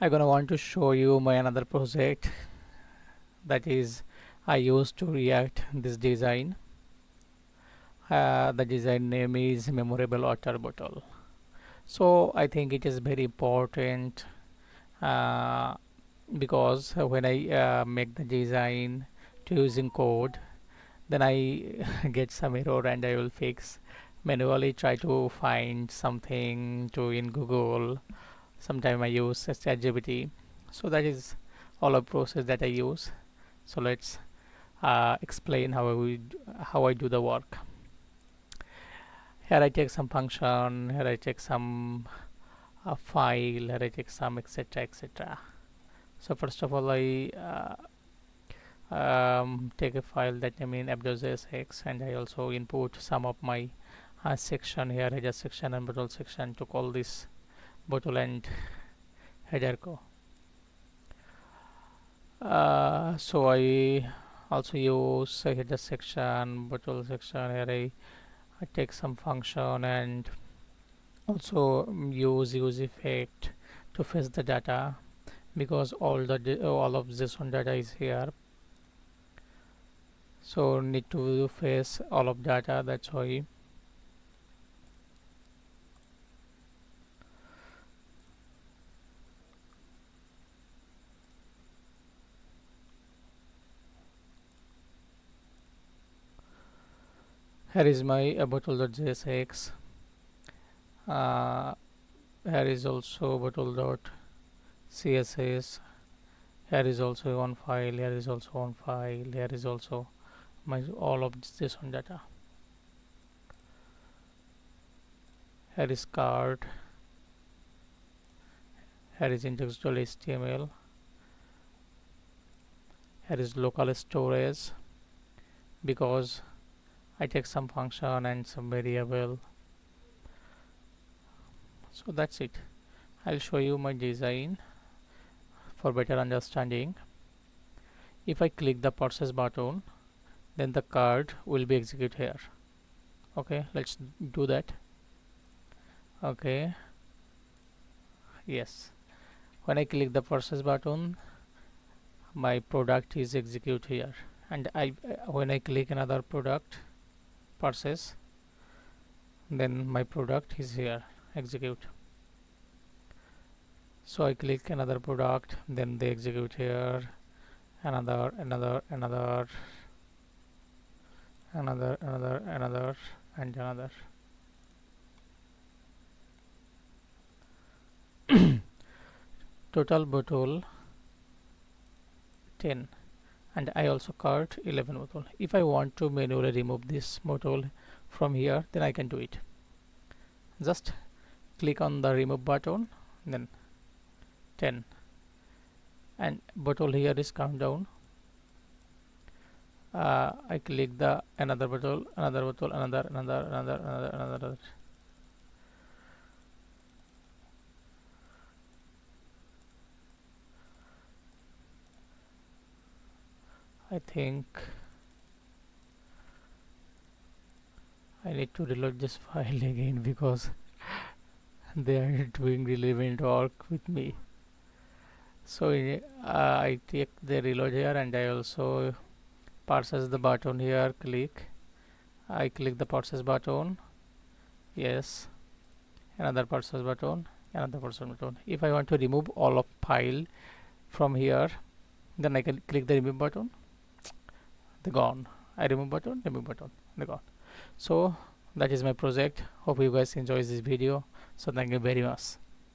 I'm gonna want to show you my another project, that is I used to react this design. The design name is memorable water bottle. So I think it is very important, uh, because when I make the design to using code, then I get some error and I will fix, manually try to find something to in Google. Sometime I use ChatGPT. So that is all a process that I use. So let's explain how I do the work. Here I take some function, here I take some file, here I take some etc etc. So first of all I take a file that name in app.jsx, and I also input some of my section here, header section and bottle section, to call this bottle and header co. So I also use a header section, bottle section. Here I take some function and also use effect to fetch the data, because all of JSON data is here. So need to fetch all of data, that's why. Here is my bottle.jsx. Here is also bottle.css. Here is also one file. Here is also one file. Here is also my all of JSON data. Here is card. Here is index.html. Here is local storage, because I take some function and some variable. So that's it. I'll show you my design for better understanding. If I click the process button, then the card will be executed here. Okay, let's do that. Okay, yes, when I click the process button, my product is executed here, and when I click another product process, then my product is here execute. So I click another product, then they execute here, another and another. Total bottle 10, and I also cart 11 bottle. If I want to manually remove this bottle from here, then I can do it. Just click on the remove button, then 10, and bottle here is countdown. I click the another bottle, another. I think I need to reload this file again, because they are doing relevant work with me. So I take the reload here, and I also process the button here. I click the process button, yes, another process button, another process button. If I want to remove all of file from here, then I can click the remove button, they're gone. I remove button, they're gone. So that is my project. Hope you guys enjoy this video. So thank you very much.